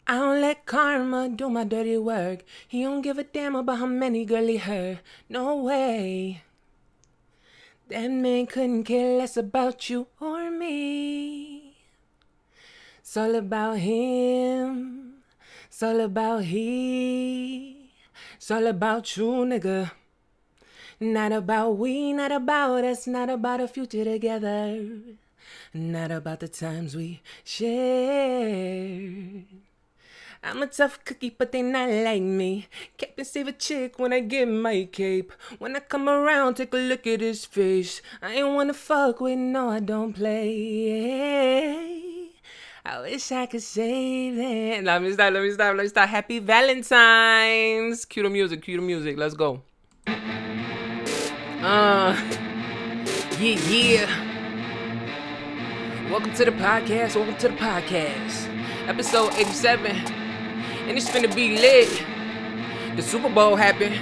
I don't let karma do my dirty work. He don't give a damn about how many girl he hurt. No way. That man couldn't care less about you or me. It's all about him. It's all about he. It's all about you, nigga. Not about we, not about us, not about a future together. Not about the times we shared. I'm a tough cookie, but they not like me. Captain save a chick when I get my cape. When I come around, take a look at his face. I ain't wanna fuck with, no, I don't play. I wish I could save it. Let me stop. Happy Valentine's. Cue the music. Let's go. Yeah. Welcome to the podcast. Episode 87. And it's finna be lit. The Super Bowl happened.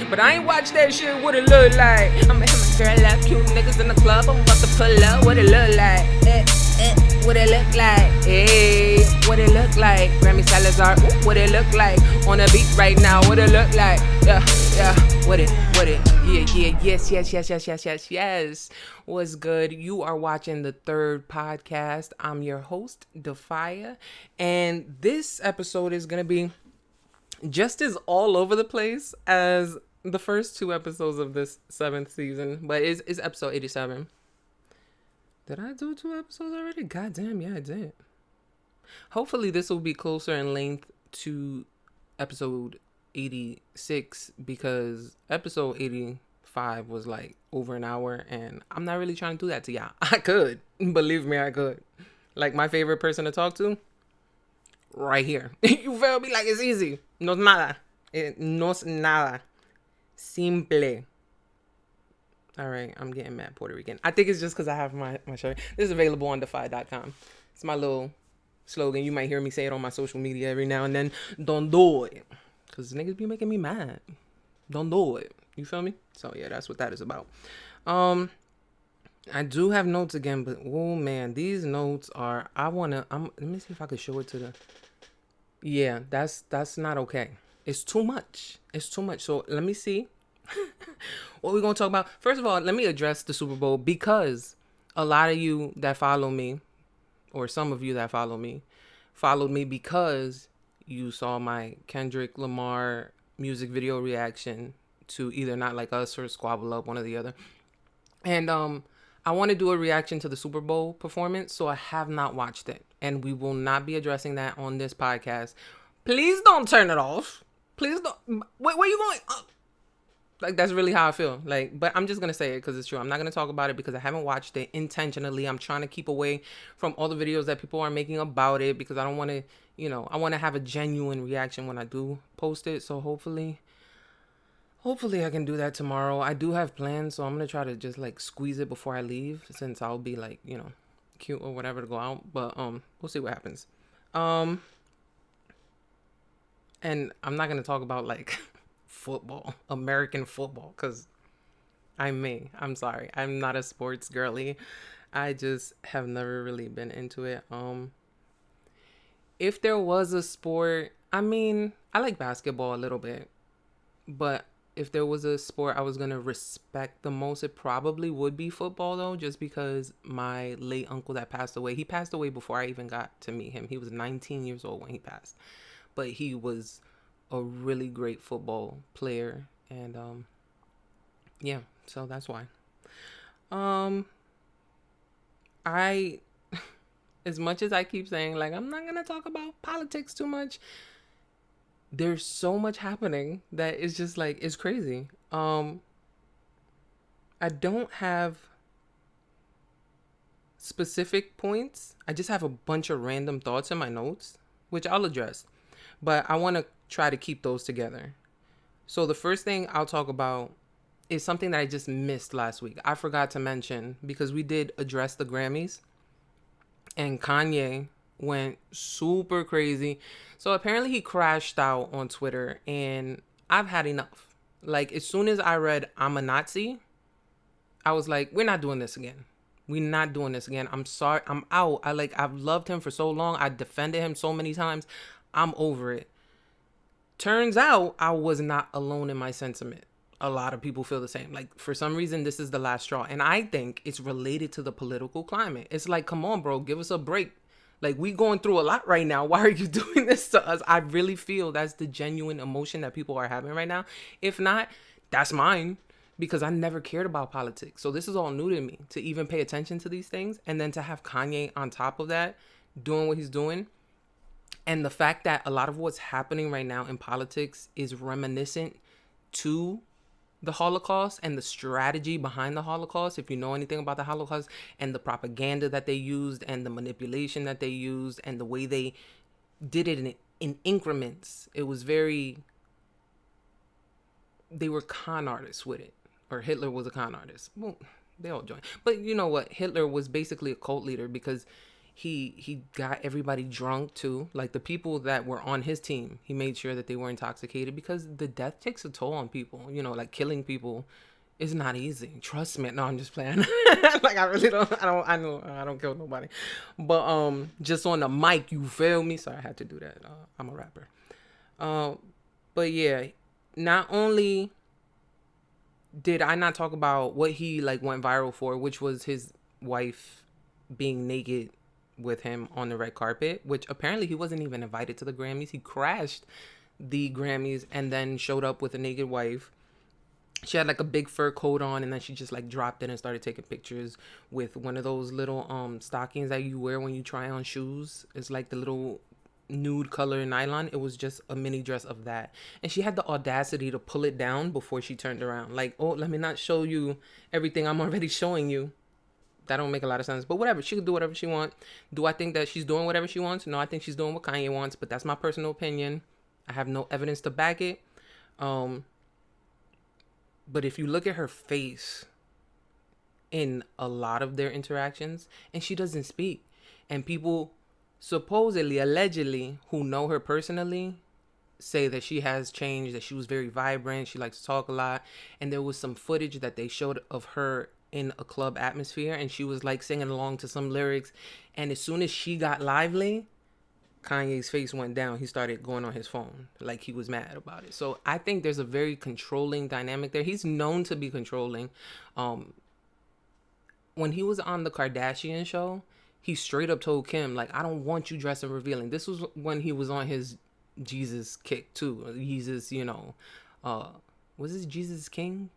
But I ain't watched that shit, what it look like. I'ma hit my girl up, cute niggas in the club. I'm about to pull up, what it look like. What it look like. Hey, what it look like. Grammy Salazar, what it look like. On the beat right now, what it look like. Yeah, what it. Yeah, yes. What's good? You are watching the third podcast. I'm your host, DAPHYA. And this episode is going to be just as all over the place as the first two episodes of this 7th season. But it's episode 87. Did I do 2 episodes already? Goddamn, yeah, I did. Hopefully this will be closer in length to episode 86 because episode 85 was like over an hour and I'm not really trying to do that to y'all. I could. Believe me, I could. Like my favorite person to talk to? Right here. You feel me? Like it's easy. No es nada. No es nada. Simple. All right, I'm getting mad Puerto Rican. I think it's just because I have my shirt. This is available on DAPHYA.com. It's my little slogan. You might hear me say it on my social media every now and then. Don't do it. Because niggas be making me mad. Don't do it. You feel me? So, yeah, that's what that is about. I do have notes again, but, oh, man, these notes are, let me see if I could show it to the, yeah, that's not okay. It's too much. So, let me see. What we're going to talk about. First of all, let me address the Super Bowl because a lot of you that follow me, or some of you that follow me, followed me because you saw my Kendrick Lamar music video reaction to either Not Like Us or Squabble Up, one or the other. And I want to do a reaction to the Super Bowl performance, so I have not watched it. And we will not be addressing that on this podcast. Please don't turn it off. Please don't. Where you going? Like, that's really how I feel. Like, but I'm just going to say it because it's true. I'm not going to talk about it because I haven't watched it intentionally. I'm trying to keep away from all the videos that people are making about it because I don't want to, I want to have a genuine reaction when I do post it. So hopefully I can do that tomorrow. I do have plans, so I'm going to try to just like squeeze it before I leave since I'll be like, cute or whatever to go out. But we'll see what happens. And I'm not going to talk about like football, American football, because I'm sorry, I'm not a sports girly. I just have never really been into it. If there was a sport, I like basketball a little bit, but if there was a sport I was gonna respect the most, it probably would be football though, just because my late uncle that passed away, he passed away before I even got to meet him. He was 19 years old when he passed, but he was a really great football player, and yeah, so that's why. I as much as I keep saying like I'm not gonna talk about politics too much, there's so much happening that it's just like it's crazy. I don't have specific points. I just have a bunch of random thoughts in my notes, which I'll address, but I want to try to keep those together. So the first thing I'll talk about is something that I just missed last week. I forgot to mention because we did address the Grammys and Kanye went super crazy. So apparently he crashed out on Twitter and I've had enough. Like as soon as I read I'm a Nazi, I was like, we're not doing this again. I'm sorry. I'm out. I've loved him for so long. I defended him so many times. I'm over it. Turns out I was not alone in my sentiment. A lot of people feel the same. Like, for some reason, this is the last straw. And I think it's related to the political climate. It's like, come on, bro, give us a break. Like, we going through a lot right now. Why are you doing this to us? I really feel that's the genuine emotion that people are having right now. If not, that's mine, because I never cared about politics. So this is all new to me, to even pay attention to these things. And then to have Kanye on top of that, doing what he's doing. And the fact that a lot of what's happening right now in politics is reminiscent to the Holocaust and the strategy behind the Holocaust. If you know anything about the Holocaust and the propaganda that they used and the manipulation that they used and the way they did it in increments, it was very, they were con artists with it. Or Hitler was a con artist. Well, they all joined. But you know what? Hitler was basically a cult leader because he got everybody drunk too. Like, the people that were on his team, he made sure that they were intoxicated, because the death takes a toll on people. You know, like, killing people is not easy. Trust me. No, I'm just playing. Like, I really don't. I know I don't kill nobody. But just on the mic, you feel me? Sorry, I had to do that. I'm a rapper. But yeah, not only did I not talk about what he like went viral for, which was his wife being naked with him on the red carpet, which apparently he wasn't even invited to the Grammys. He crashed the Grammys and then showed up with a naked wife. She had like a big fur coat on, and then she just like dropped it and started taking pictures with one of those little stockings that you wear when you try on shoes. It's like the little nude color nylon. It was just a mini dress of that, and she had the audacity to pull it down before she turned around. Like, oh, let me not show you everything I'm already showing you. That don't make a lot of sense, but whatever. She could do whatever she wants. Do I think that she's doing whatever she wants? No, I think she's doing what Kanye wants, but that's my personal opinion. I have no evidence to back it. But if you look at her face in a lot of their interactions, and she doesn't speak, and people supposedly, allegedly, who know her personally, say that she has changed, that she was very vibrant, she likes to talk a lot, and there was some footage that they showed of her in a club atmosphere, and she was like singing along to some lyrics, and as soon as she got lively, Kanye's face went down. He started going on his phone like he was mad about it. So I think there's a very controlling dynamic there. He's known to be controlling. When he was on the Kardashian show, he straight up told Kim, like, I don't want you dressing revealing. This was when he was on his Jesus kick too. Jesus, you know, was this Jesus King?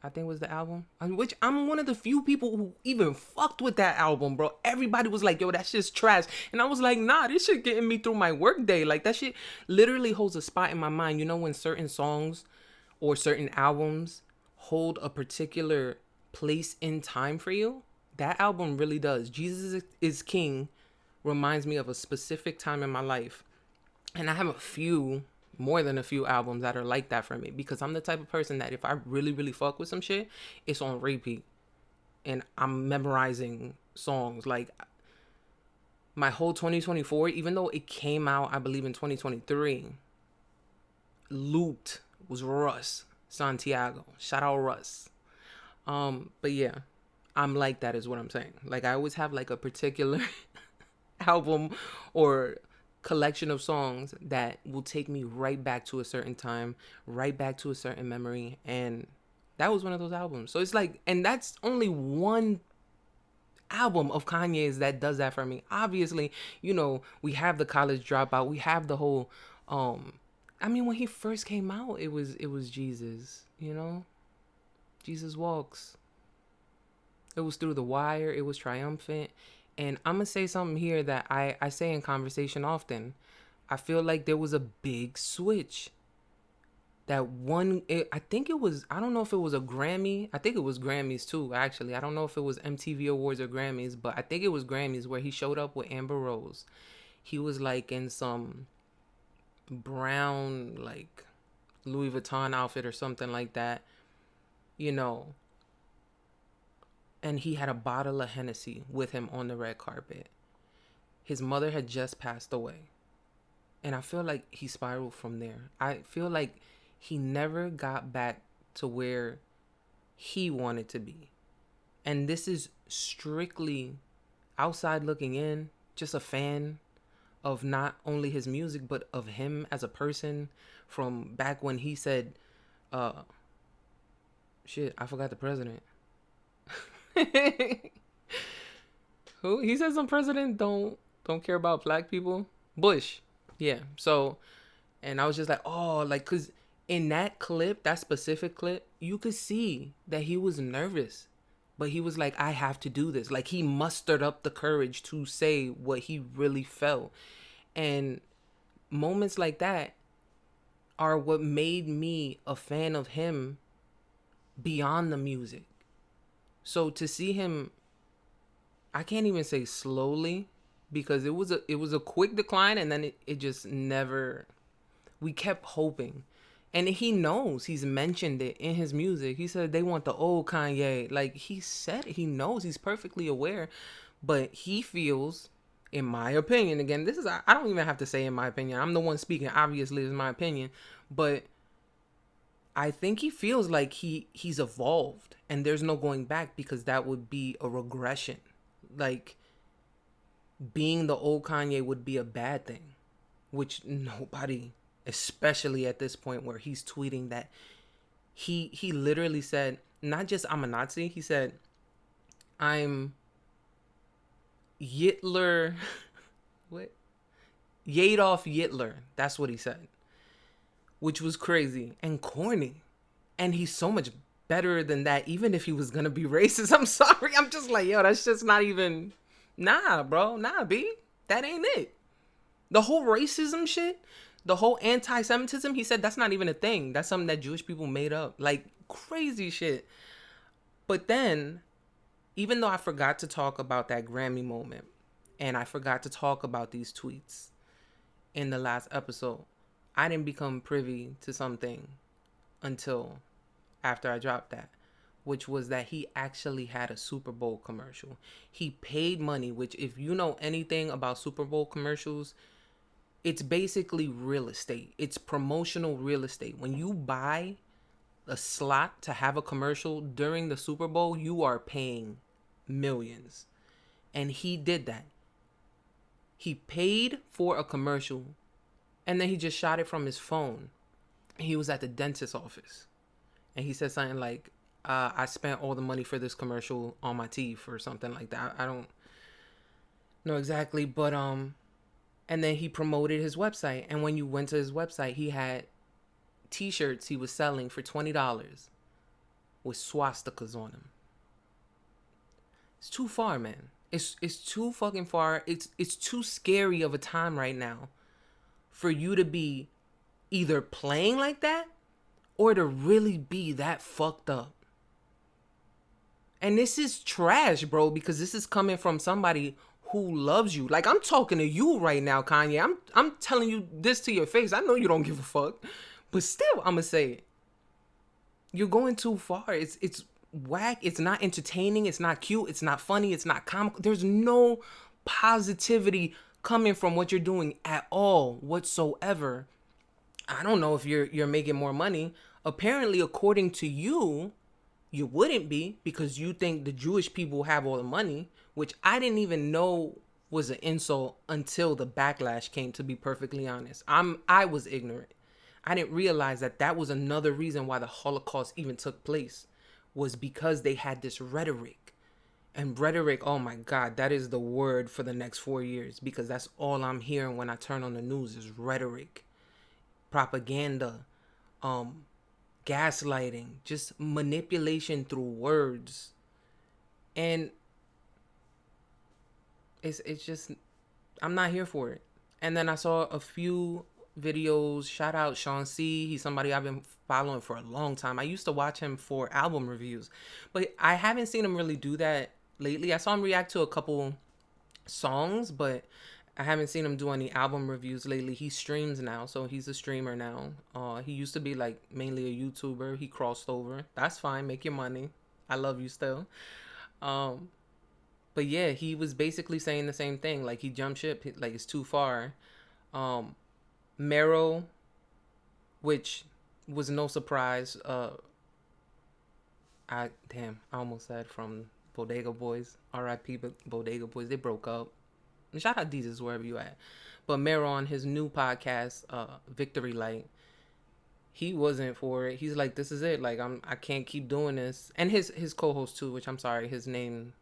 I think was the album, which I'm one of the few people who even fucked with that album, bro. Everybody was like, yo, that shit's trash. And I was like, nah, this shit getting me through my work day. Like, that shit literally holds a spot in my mind. You know, when certain songs or certain albums hold a particular place in time for you, that album really does. Jesus is King reminds me of a specific time in my life. And I have a few, more than a few albums that are like that for me, because I'm the type of person that if I really, really fuck with some shit, it's on repeat. And I'm memorizing songs. Like, my whole 2024, even though it came out, I believe, in 2023, looped was Russ Santiago. Shout out Russ. But yeah, I'm like that is what I'm saying. Like, I always have like a particular album or collection of songs that will take me right back to a certain time, right back to a certain memory, and that was one of those albums. So it's like, and that's only one album of Kanye's that does that for me. Obviously, you know, we have the College Dropout, we have the whole I mean, when he first came out, it was Jesus, you know? Jesus Walks. It was Through the Wire, it was Triumphant. And I'm going to say something here that I say in conversation often. I feel like there was a big switch. That one, I think it was, I don't know if it was a Grammy. I think it was Grammys too, actually. I don't know if it was MTV Awards or Grammys, but I think it was Grammys where he showed up with Amber Rose. He was like in some brown, like Louis Vuitton outfit or something like that, you know. And he had a bottle of Hennessy with him on the red carpet. His mother had just passed away. And I feel like he spiraled from there. I feel like he never got back to where he wanted to be. And this is strictly outside looking in, just a fan of not only his music but of him as a person, from back when he said, shit, I forgot the president. Who? He said some president don't care about black people. Bush. Yeah. So, and I was just like, oh, like, cause in that clip, that specific clip, you could see that he was nervous, but he was like, I have to do this. Like, he mustered up the courage to say what he really felt. And moments like that are what made me a fan of him beyond the music. So to see him, I can't even say slowly, because it was a quick decline, and then it just never, we kept hoping. And he knows, he's mentioned it in his music. He said they want the old Kanye. Like, he said it, he knows, he's perfectly aware. But he feels, in my opinion, again, this is, I don't even have to say in my opinion. I'm the one speaking, obviously, it's my opinion. But I think he feels like he's evolved and there's no going back, because that would be a regression. Like, being the old Kanye would be a bad thing, which nobody, especially at this point where he's tweeting that he literally said, not just I'm a Nazi, he said, I'm Hitler. What? Adolf Hitler. That's what he said, which was crazy and corny. And he's so much better than that, even if he was gonna be racist. I'm sorry. I'm just like, yo, that's just not even, nah, bro. Nah, B. That ain't it. The whole racism shit, the whole anti-Semitism, he said that's not even a thing. That's something that Jewish people made up. Like, crazy shit. But then, even though I forgot to talk about that Grammy moment, and I forgot to talk about these tweets in the last episode, I didn't become privy to something until after I dropped that, which was that he actually had a Super Bowl commercial. He paid money, which, if you know anything about Super Bowl commercials, it's basically real estate. It's promotional real estate. When you buy a slot to have a commercial during the Super Bowl, you are paying millions. And he did that. He paid for a commercial, and then he just shot it from his phone. He was at the dentist's office, and he said something like, I spent all the money for this commercial on my teeth, or something like that. I don't know exactly, but and then he promoted his website, and when you went to his website, he had t-shirts he was selling for $20 with swastikas on them. It's too far, man. It's too fucking far. It's too scary of a time right now for you to be either playing like that or to really be that fucked up. And this is trash, bro, because this is coming from somebody who loves you. Like, I'm talking to you right now, Kanye. I'm telling you this to your face. I know you don't give a fuck, but still, I'm gonna say it. You're going too far. It's whack. It's not entertaining. It's not cute. It's not funny. It's not comical. There's no positivity coming from what you're doing at all whatsoever. I don't know if you're making more money. Apparently, according to you, you wouldn't be, because you think the Jewish people have all the money, which I didn't even know was an insult until the backlash came, to be perfectly honest. I was ignorant. I didn't realize that was another reason why the Holocaust even took place, was because they had this rhetoric. And rhetoric, oh my God, that is the word for the next 4 years, because that's all I'm hearing when I turn on the news is rhetoric, propaganda, gaslighting, just manipulation through words. And it's just, I'm not here for it. And then I saw a few videos. Shout out Sean C. He's somebody I've been following for a long time. I used to watch him for album reviews, but I haven't seen him really do that lately. I saw him react to a couple songs, but I haven't seen him do any album reviews lately. He streams now, so he's a streamer now. He used to be like mainly a YouTuber. He crossed over. That's fine. Make your money. I love you still. But yeah, he was basically saying the same thing. Like, he jumped ship. Like, it's too far. Mero, which was no surprise. I almost said from Bodega Boys. R.I.P. Bodega Boys. They broke up. shout out Jesus wherever you at. But Mero on his new podcast, Victory Light, he wasn't for it. He's like, this is it. Like, I can't keep doing this. And his co-host too, which I'm sorry, his name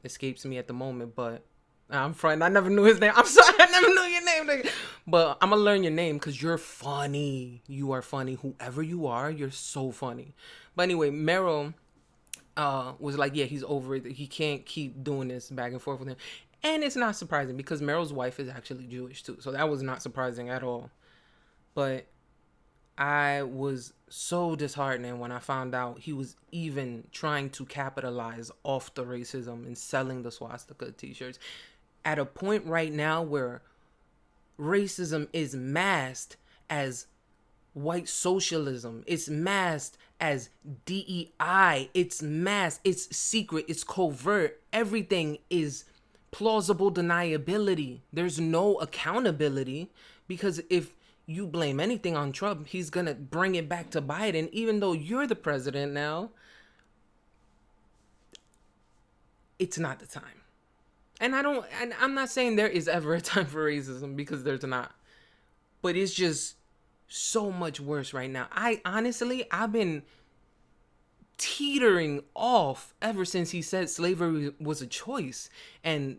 escapes me at the moment, but I'm frightened. I never knew his name. I'm sorry, I never knew your name, nigga. But I'm gonna learn your name because you're funny. You are funny. Whoever you are, you're so funny. But anyway, Mero was like, yeah, he's over it. He can't keep doing this back and forth with him. And it's not surprising because Mero's wife is actually Jewish too. So that was not surprising at all. But I was so disheartened when I found out he was even trying to capitalize off the racism and selling the swastika t-shirts at a point right now where racism is masked as white socialism. It's masked as DEI. It's masked. It's secret. It's covert. Everything is plausible deniability. There's no accountability because if you blame anything on Trump, he's going to bring it back to Biden, even though you're the president now. It's not the time. And I'm not saying there is ever a time for racism because there's not. But it's just so much worse right now. I've been teetering off ever since he said slavery was a choice. And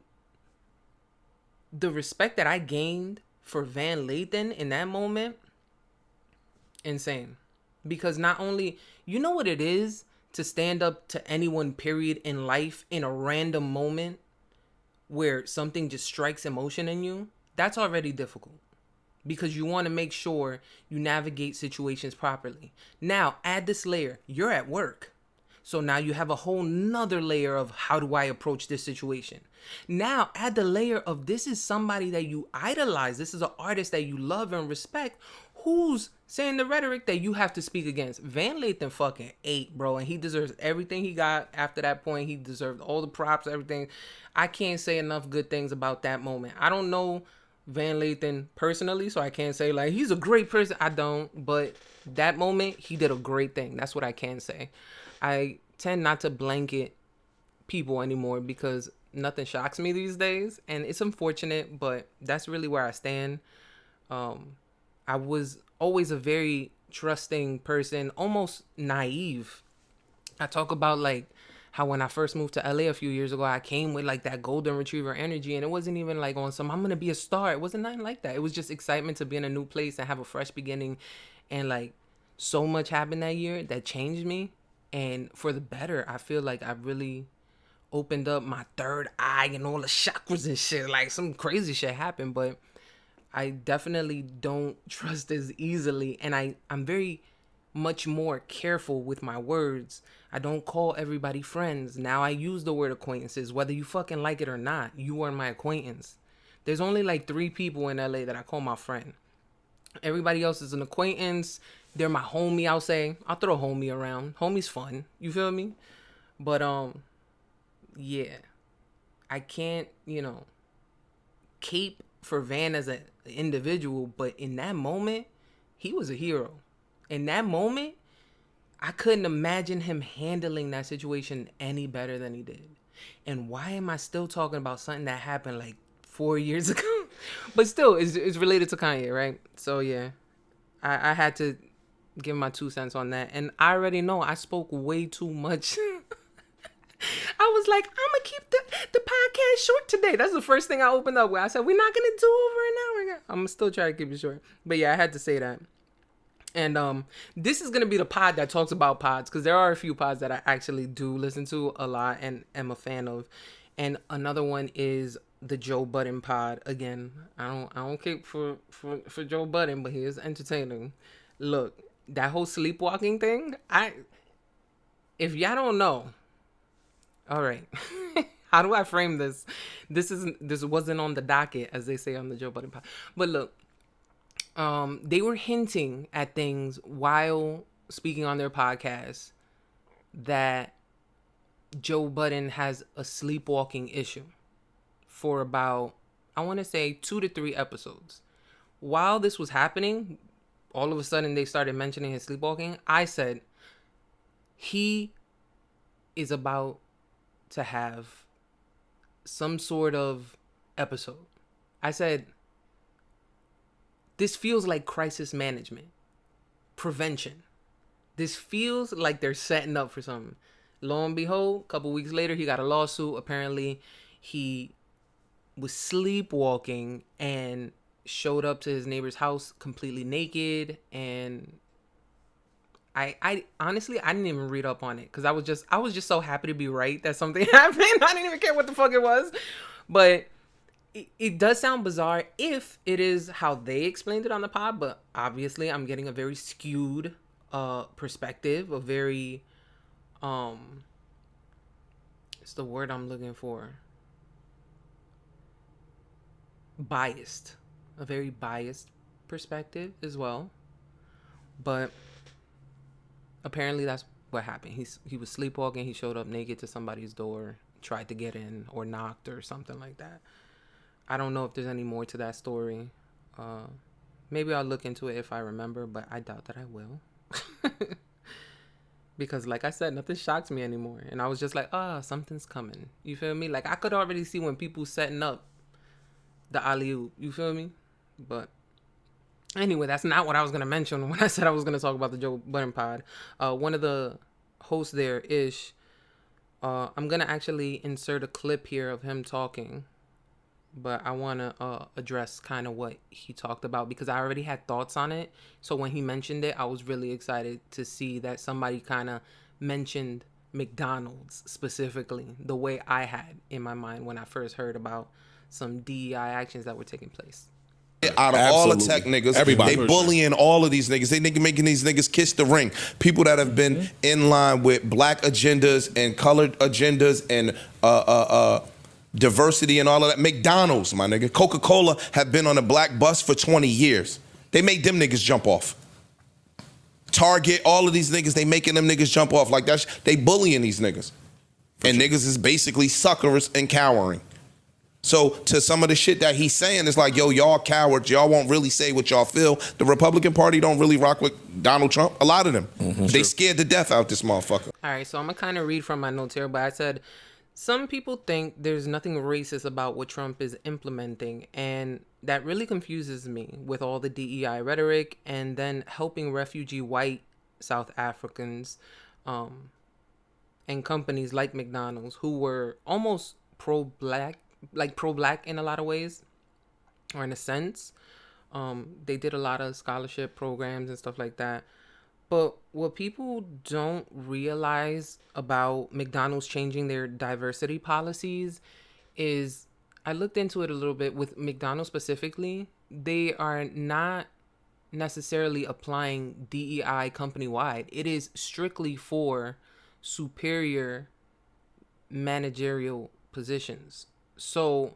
the respect that I gained for Van Lathan in that moment, insane. Because not only, you know what it is to stand up to anyone, period, in life in a random moment where something just strikes emotion in you? That's already difficult because you want to make sure you navigate situations properly. Now, add this layer. You're at work. So now you have a whole nother layer of how do I approach this situation? Now add the layer of this is somebody that you idolize. This is an artist that you love and respect. Who's saying the rhetoric that you have to speak against? Van Lathan fucking ate, bro. And he deserves everything he got after that point. He deserved all the props, everything. I can't say enough good things about that moment. I don't know Van Lathan personally, so I can't say like he's a great person. I don't. But that moment, he did a great thing. That's what I can say. I tend not to blanket people anymore because nothing shocks me these days. And it's unfortunate, but that's really where I stand. I was always a very trusting person, almost naive. I talk about like how when I first moved to LA a few years ago, I came with like that golden retriever energy, and it wasn't even like on some, I'm going to be a star. It wasn't nothing like that. It was just excitement to be in a new place and have a fresh beginning. And like so much happened that year that changed me. And for the better, I feel like I really opened up my third eye and all the chakras and shit. Like some crazy shit happened, but I definitely don't trust as easily. And I'm very much more careful with my words. I don't call everybody friends. Now I use the word acquaintances. Whether you fucking like it or not, you are my acquaintance. There's only like 3 people in LA that I call my friend. Everybody else is an acquaintance. They're my homie, I'll say. I'll throw homie around. Homie's fun. You feel me? But, yeah. I can't, cape for Van as an individual, but in that moment, he was a hero. In that moment, I couldn't imagine him handling that situation any better than he did. And why am I still talking about something that happened like 4 years ago? But still, it's related to Kanye, right? So, yeah. I had to give my 2 cents on that. And I already know I spoke way too much. I was like, I'm going to keep the podcast short today. That's the first thing I opened up with. I said, we're not going to do over an hour. I'm going to still try to keep it short. But yeah, I had to say that. And this is going to be the pod that talks about pods, because there are a few pods that I actually do listen to a lot and am a fan of. And another one is the Joe Budden pod. Again, I don't care for Joe Budden, but he is entertaining. Look, that whole sleepwalking thing, if y'all don't know, all right, how do I frame this? This wasn't on the docket, as they say on the Joe Budden pod. But look, they were hinting at things while speaking on their podcast that Joe Budden has a sleepwalking issue for about, I want to say 2 to 3 episodes. While this was happening, all of a sudden they started mentioning his sleepwalking. I said, he is about to have some sort of episode. I said, this feels like crisis management, prevention. This feels like they're setting up for something. Lo and behold, a couple weeks later, he got a lawsuit. Apparently, he was sleepwalking and showed up to his neighbor's house completely naked. And I honestly, I didn't even read up on it because I was just so happy to be right that something happened. I didn't even care what the fuck it was. But it does sound bizarre if it is how they explained it on the pod, but obviously I'm getting a very skewed perspective, a very it's the word I'm looking for. Biased. A very biased perspective as well. But apparently that's what happened. He was sleepwalking, he showed up naked to somebody's door, tried to get in or knocked or something like that. I don't know if there's any more to that story. Maybe I'll look into it if I remember, but I doubt that I will. Because like I said, nothing shocks me anymore. And I was just like, something's coming. You feel me? Like I could already see when people setting up the alley-oop. You feel me? But anyway, that's not what I was going to mention when I said I was going to talk about the Joe Budden pod. One of the hosts there, Ish, I'm going to actually insert a clip here of him talking. But I want to address kind of what he talked about because I already had thoughts on it. So when he mentioned it, I was really excited to see that somebody kind of mentioned McDonald's specifically the way I had in my mind when I first heard about some DEI actions that were taking place. Out of all the tech niggas, everybody. They bullying all of these niggas. They making these niggas kiss the ring. People that have been in line with black agendas and colored agendas and diversity and all of that. McDonald's, my nigga. Coca-Cola have been on a black bus for 20 years. They made them niggas jump off. Target, all of these niggas, they making them niggas jump off. Like that, they bullying these niggas. And niggas is basically suckers and cowering. So to some of the shit that he's saying, it's like, yo, y'all cowards. Y'all won't really say what y'all feel. The Republican Party don't really rock with Donald Trump. A lot of them. They scared to death out this motherfucker. All right, so I'm going to kind of read from my notes here, but I said, some people think there's nothing racist about what Trump is implementing, and that really confuses me with all the DEI rhetoric and then helping refugee white South Africans and companies like McDonald's who were almost pro-black in a lot of ways, or in a sense. They did a lot of scholarship programs and stuff like that. But what people don't realize about McDonald's changing their diversity policies is, I looked into it a little bit with McDonald's specifically. They are not necessarily applying DEI company-wide. It is strictly for superior managerial positions. So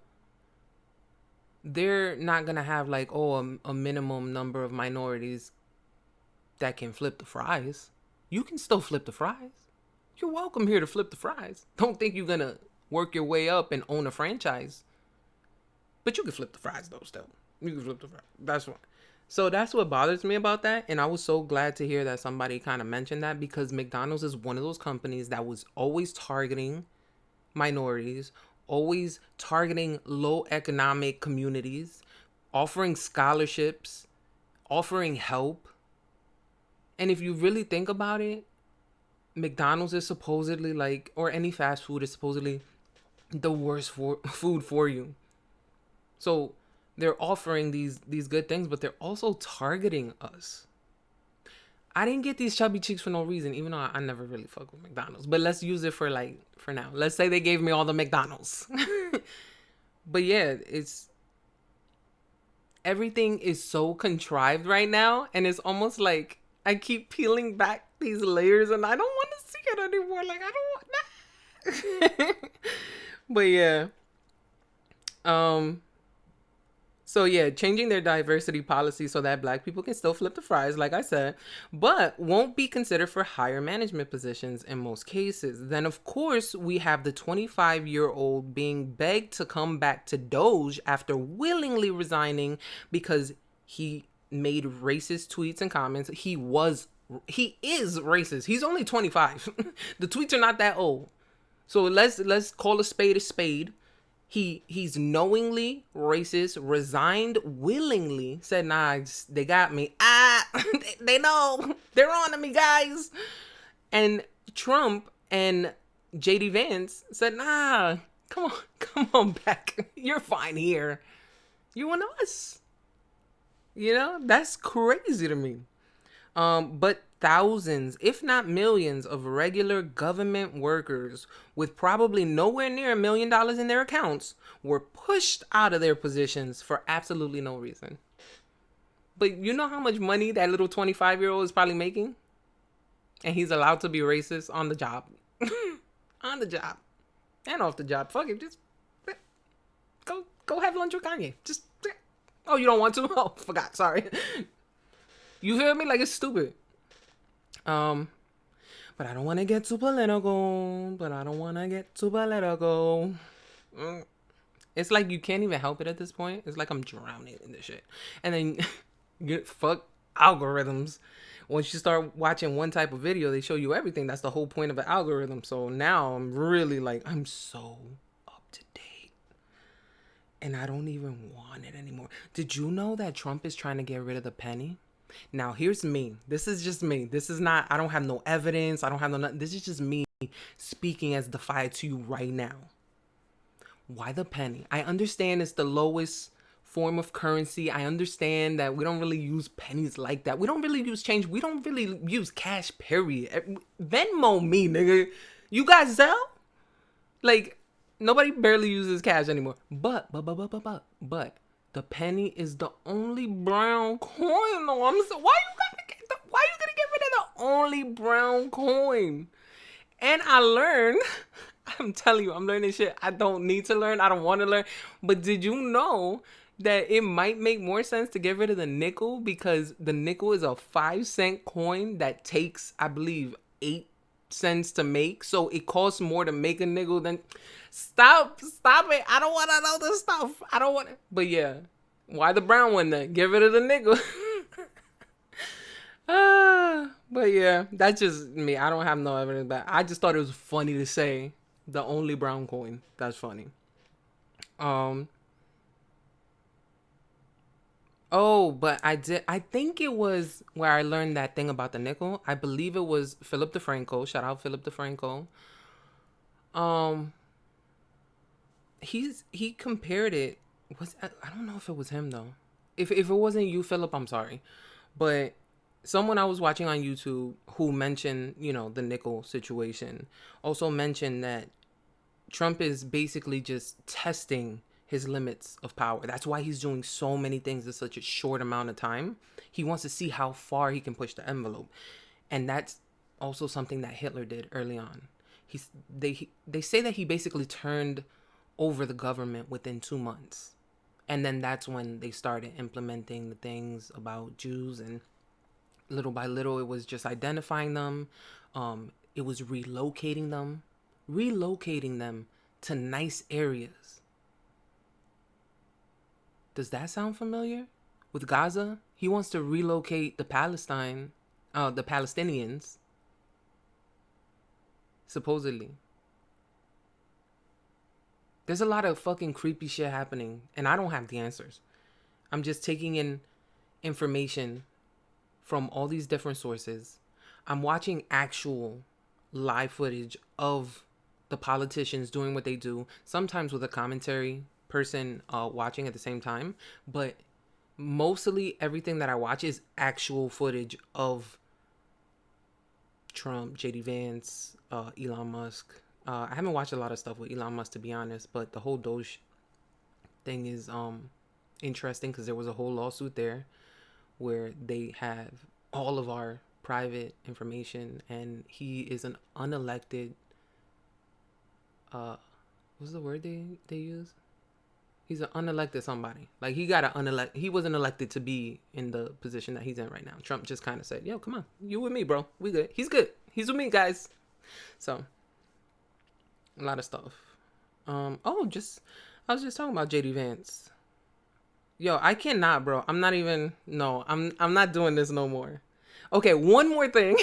they're not going to have like, a minimum number of minorities that can flip the fries. You can still flip the fries. You're welcome here to flip the fries. Don't think you're going to work your way up and own a franchise. But you can flip the fries though still. You can flip the fries. That's what. So that's what bothers me about that. And I was so glad to hear that somebody kind of mentioned that, because McDonald's is one of those companies that was always targeting minorities, always targeting low economic communities, offering scholarships, offering help. And if you really think about it, McDonald's is supposedly like, or any fast food is supposedly the worst food for you. So they're offering these good things, but they're also targeting us. I didn't get these chubby cheeks for no reason, even though I never really fuck with McDonald's. But let's use it for now. Let's say they gave me all the McDonald's. But yeah, everything is so contrived right now. And it's almost like I keep peeling back these layers and I don't want to see it anymore. Like, I don't want that. But yeah. So yeah, changing their diversity policy so that black people can still flip the fries, like I said, but won't be considered for higher management positions in most cases. Then of course we have the 25-year-old being begged to come back to Doge after willingly resigning because he made racist tweets and comments. He is racist. He's only 25. The tweets are not that old. So let's call a spade a spade. He's knowingly racist, resigned willingly, said, nah, they got me. They know. They're on to me, guys. And Trump and JD Vance said, nah, come on back. You're fine here. You and us. You know, that's crazy to me. But thousands, if not millions, of regular government workers with probably nowhere near $1 million in their accounts were pushed out of their positions for absolutely no reason. But you know how much money that little 25-year-old is probably making? And he's allowed to be racist on the job. On the job. And off the job. Fuck it. Just go have lunch with Kanye. Just, oh, you don't want to? Oh, forgot. Sorry. You feel me? Like, it's stupid. But I don't want to get too political. It's like you can't even help it at this point. It's like I'm drowning in this shit. And then, fuck algorithms. Once you start watching one type of video, they show you everything. That's the whole point of an algorithm. So now I'm really like, I'm so up to date. And I don't even want it anymore. Did you know that Trump is trying to get rid of the penny? Now, here's me. This is just me. This is not, I don't have no evidence. I don't have no, this is just me speaking as DAPHYA to you right now. Why the penny? I understand it's the lowest form of currency. I understand that we don't really use pennies like that. We don't really use change. We don't really use cash, period. Venmo me, nigga. You guys sell? Like, nobody barely uses cash anymore. But the penny is the only brown coin, though. Why you gonna get rid of the only brown coin? And I learned, I'm telling you, I'm learning shit I don't need to learn. I don't want to learn. But did you know that it might make more sense to get rid of the nickel? Because the nickel is a 5-cent coin that takes, I believe, 8 cents to make. So it costs more to make a nickel than... Stop it. I don't want to know this stuff. I don't want it. But yeah, why the brown one then? Get rid of the nickel. But yeah, that's just me. I don't have no evidence, but I just thought it was funny to say the only brown coin. That's funny. Oh, but I think it was where I learned that thing about the nickel. I believe it was Philip DeFranco. Shout out Philip DeFranco. He compared it. I don't know if it was him though. If it wasn't you, Philip, I'm sorry. But someone I was watching on YouTube who mentioned, the nickel situation also mentioned that Trump is basically just testing his limits of power. That's why he's doing so many things in such a short amount of time. He wants to see how far he can push the envelope. And that's also something that Hitler did early on. They say that he basically turned over the government within 2 months. And then that's when they started implementing the things about Jews, and little by little it was just identifying them. It was relocating them to nice areas. Does that sound familiar? With Gaza, he wants to relocate the Palestinians, supposedly. There's a lot of fucking creepy shit happening, and I don't have the answers. I'm just taking in information from all these different sources. I'm watching actual live footage of the politicians doing what they do, sometimes with a commentary person watching at the same time, but mostly everything that I watch is actual footage of Trump, JD Vance, Elon Musk. I haven't watched a lot of stuff with Elon Musk, to be honest, but the whole Doge thing is interesting because there was a whole lawsuit there where they have all of our private information, and he is an unelected, what's the word they use? He's an unelected somebody. Like, he wasn't elected to be in the position that he's in right now. Trump just kind of said, yo, come on, you with me, bro. We good. He's good. He's with me, guys. So, a lot of stuff. I was just talking about JD Vance. Yo, I cannot, bro. I'm not doing this no more. Okay, one more thing.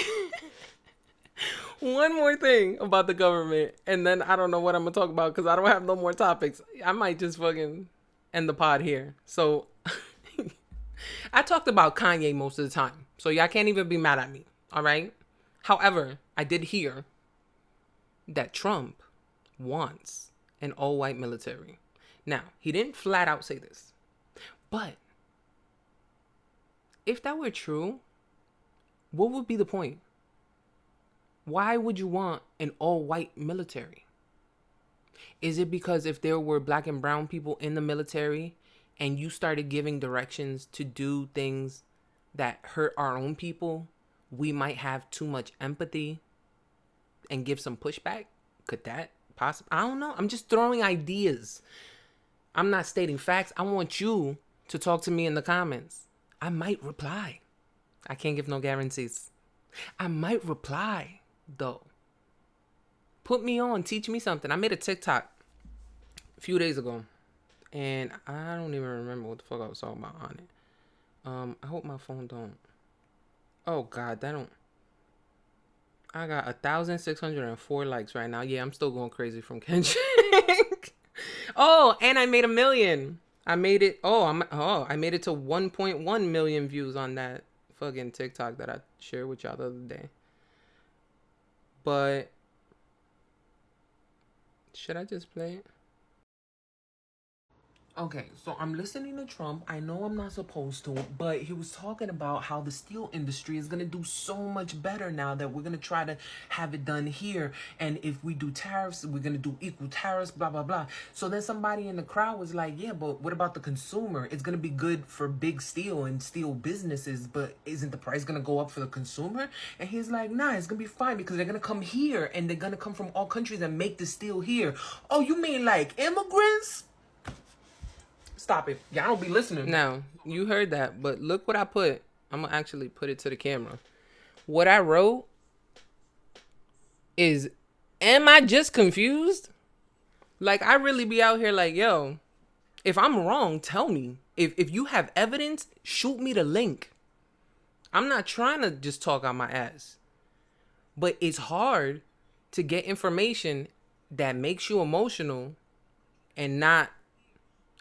One more thing about the government, and then I don't know what I'm gonna talk about because I don't have no more topics. I might just fucking end the pod here. So I talked about Kanye most of the time, so y'all can't even be mad at me. All right. However, I did hear that Trump wants an all-white military. Now, he didn't flat out say this, but if that were true, what would be the point? Why would you want an all-white military? Is it because if there were black and brown people in the military and you started giving directions to do things that hurt our own people, we might have too much empathy and give some pushback? Could that possibly? I don't know. I'm just throwing ideas. I'm not stating facts. I want you to talk to me in the comments. I might reply. I can't give no guarantees. I might reply, though. Put me on. Teach me something. I made a TikTok a few days ago, and I don't even remember what the fuck I was talking about on it. I hope my phone don't. Oh, God, that don't. I got 1,604 likes right now. Yeah, I'm still going crazy from Kendrick. Oh, and I made 1 million. I made it. I made it to 1.1 million views on that fucking TikTok that I shared with y'all the other day. But should I just play it? Okay, so I'm listening to Trump. I know I'm not supposed to, but he was talking about how the steel industry is going to do so much better now that we're going to try to have it done here. And if we do tariffs, we're going to do equal tariffs, blah, blah, blah. So then somebody in the crowd was like, yeah, but what about the consumer? It's going to be good for big steel and steel businesses, but isn't the price going to go up for the consumer? And he's like, nah, it's going to be fine because they're going to come here and they're going to come from all countries and make the steel here. Oh, you mean like immigrants? Stop it. Y'all don't be listening. Now, you heard that, but look what I put. I'm going to actually put it to the camera. What I wrote is, am I just confused? Like, I really be out here like, yo, if I'm wrong, tell me. If you have evidence, shoot me the link. I'm not trying to just talk out my ass. But it's hard to get information that makes you emotional and not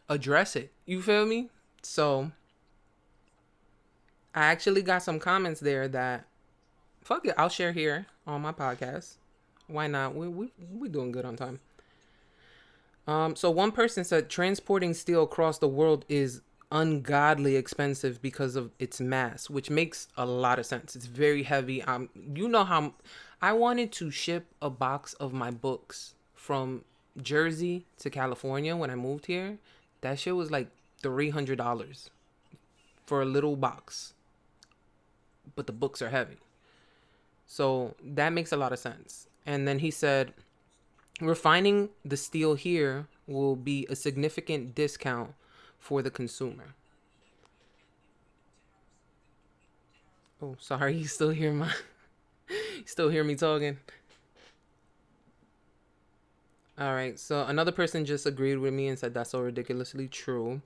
address it. You feel me? So I actually got some comments there that fuck it, I'll share here on my podcast. Why not? We doing good on time. So one person said transporting steel across the world is ungodly expensive because of its mass, which makes a lot of sense. It's very heavy. You know how I wanted to ship a box of my books from Jersey to California when I moved here. That shit was like $300 for a little box. But the books are heavy. So that makes a lot of sense. And then he said, refining the steel here will be a significant discount for the consumer. Oh, sorry. You still hear me talking? All right, so another person just agreed with me and said that's so ridiculously true.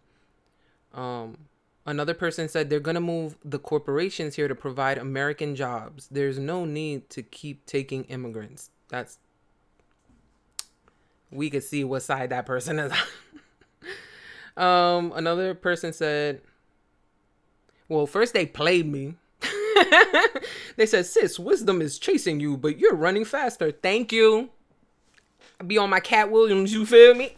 Another person said they're going to move the corporations here to provide American jobs. There's no need to keep taking immigrants. We could see what side that person is on. Another person said, well, first they played me. They said, sis, wisdom is chasing you, but you're running faster. Thank you. Be on my Cat Williams, you feel me?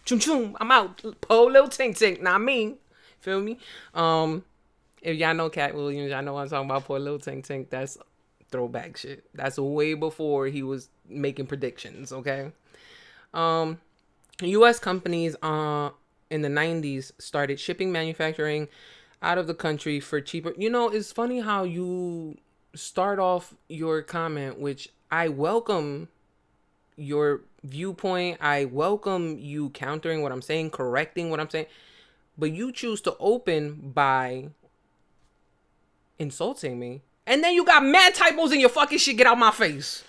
Choom choom, I'm out. Po little tink tink, not me. Feel me? If y'all know Cat Williams, y'all know what I'm talking about. Poor little tink tink. That's throwback shit. That's way before he was making predictions, okay? U.S. companies in the 90s started shipping manufacturing out of the country for cheaper. You know, it's funny how you start off your comment, which I welcome your viewpoint. I welcome you countering what I'm saying, correcting what I'm saying, but you choose to open by insulting me, and then you got mad typos in your fucking shit. Get out my face.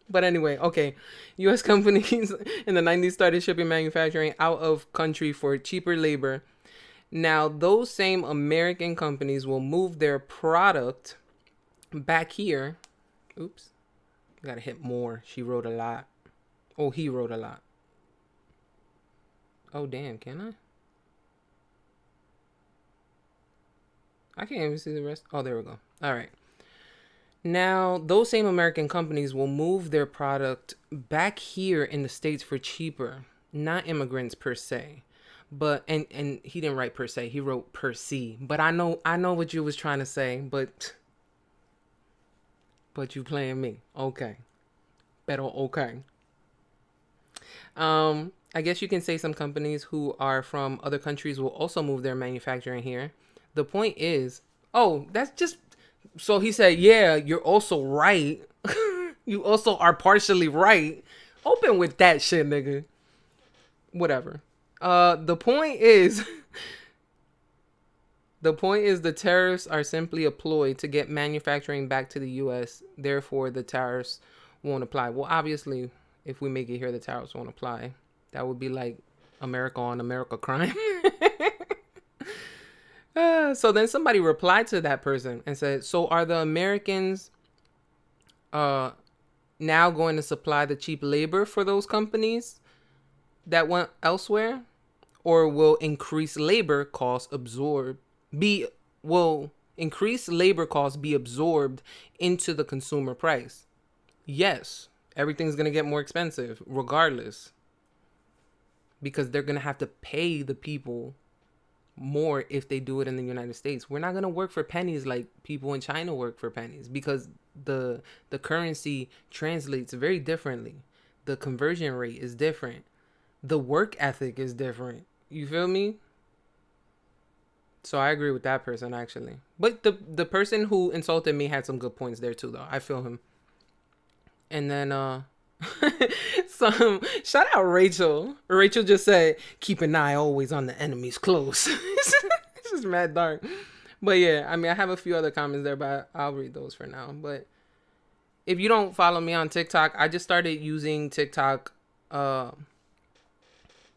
But anyway, okay. U.S. companies in the 90s started shipping manufacturing out of country for cheaper labor. Now, those same American companies will move their product back here. Oops. Gotta hit more. She wrote a lot. Oh, he wrote a lot. Oh, damn. Can I can't even see the rest. Oh, there we go. All right. Now, those same American companies will move their product back here in the States for cheaper. Not immigrants per se. But and he didn't write per se, he wrote per se. But I know what you was trying to say, but you playing me. Okay. Pero okay. I guess you can say some companies who are from other countries will also move their manufacturing here. The point is, oh, that's just so he said, yeah, you're also right. You also are partially right. Open with that shit, nigga. Whatever. The point is the tariffs are simply a ploy to get manufacturing back to the US. Therefore, the tariffs won't apply. Well, obviously, if we make it here, the tariffs won't apply. That would be like America on America crime. So then somebody replied to that person and said, so are the Americans now going to supply the cheap labor for those companies that went elsewhere? Or will increased labor costs be absorbed into the consumer price? Yes, everything's going to get more expensive regardless, because they're going to have to pay the people more if they do it in the United States. We're not going to work for pennies like people in China work for pennies, because the currency translates very differently. The conversion rate is different. The work ethic is different. You feel me? So I agree with that person, actually. But the person who insulted me had some good points there too, though. I feel him. And then shout out Rachel. Rachel just said, keep an eye always on the enemy's close. It's just mad dark. But yeah, I mean, I have a few other comments there, but I'll read those for now. But if you don't follow me on TikTok, I just started using TikTok about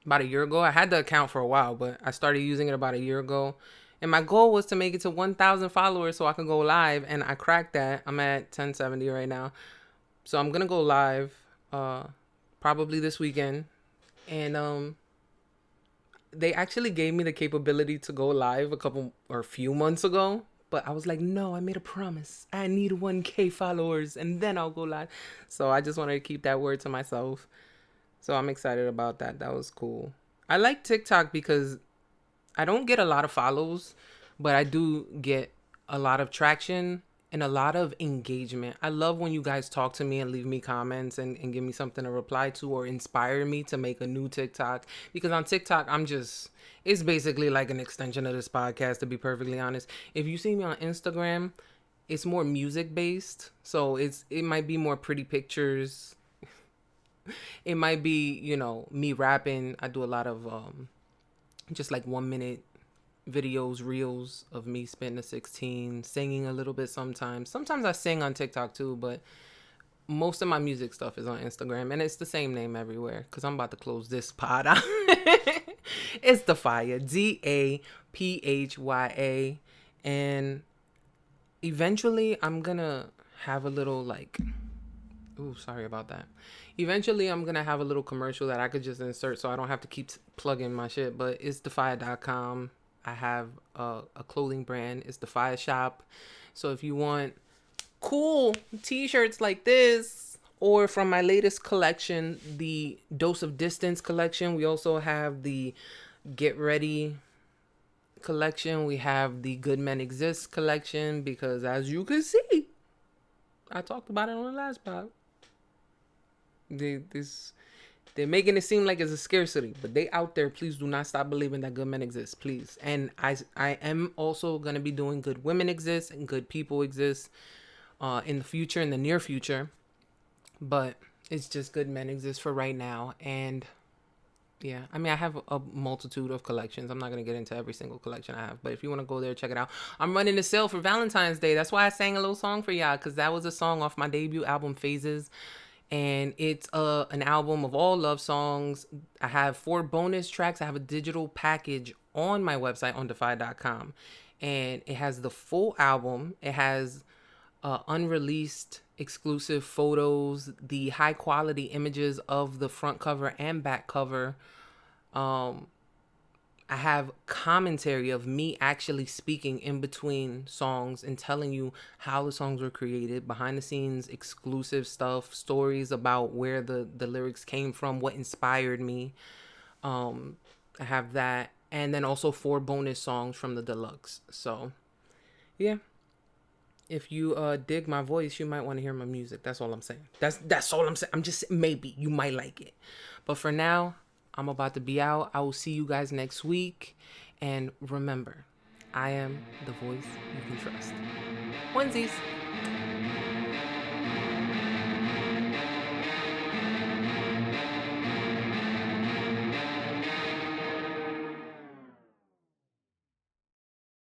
a year ago. I had the account for a while, but I started using it about a year ago. And my goal was to make it to 1,000 followers so I can go live. And I cracked that. I'm at 1070 right now. So I'm going to go live probably this weekend. And they actually gave me the capability to go live a few months ago. But I was like, no, I made a promise. I need 1K followers and then I'll go live. So I just wanted to keep that word to myself. So I'm excited about that. That was cool. I like TikTok because I don't get a lot of follows, but I do get a lot of traction and a lot of engagement. I love when you guys talk to me and leave me comments and give me something to reply to or inspire me to make a new TikTok. Because on TikTok, it's basically like an extension of this podcast, to be perfectly honest. If you see me on Instagram, it's more music based. So it might be more pretty pictures. It might be, me rapping. I do a lot of just like 1 minute videos, reels of me spitting a 16, singing a little bit sometimes. Sometimes I sing on TikTok too, but most of my music stuff is on Instagram, and it's the same name everywhere because I'm about to close this pod out. It's DAPHYA, DAPHYA, and eventually I'm gonna have a little sorry about that. Eventually, I'm going to have a little commercial that I could just insert so I don't have to keep plugging my shit. But it's DAPHYA.com. I have a clothing brand. It's DAPHYA Shop. So if you want cool t-shirts like this, or from my latest collection, the Dose of Distance collection, we also have the Get Ready collection. We have the Good Men Exist collection, because as you can see, I talked about it on the last pod. They're making it seem like it's a scarcity, but they out there. Please do not stop believing that good men exist, please. And I am also gonna be doing good women exist and good people exist in the future, in the near future. But it's just good men exist for right now. And yeah, I mean, I have a multitude of collections. I'm not gonna get into every single collection I have, but if you want to go there, check it out. I'm running a sale for Valentine's Day. That's why I sang a little song for y'all, because that was a song off my debut album, Phases. And it's an album of all love songs. I have 4 bonus tracks. I have a digital package on my website on DAPHYA.com. And it has the full album. It has unreleased exclusive photos, the high quality images of the front cover and back cover. I have commentary of me actually speaking in between songs and telling you how the songs were created, behind the scenes exclusive stuff, stories about where the lyrics came from, what inspired me. I have that, and then also 4 bonus songs from the deluxe. So yeah, if you dig my voice, you might want to hear my music. That's all I'm saying. That's all I'm saying. I'm just, maybe you might like it. But for now, I'm about to be out. I will see you guys next week. And remember, I am the voice you can trust. Onesies.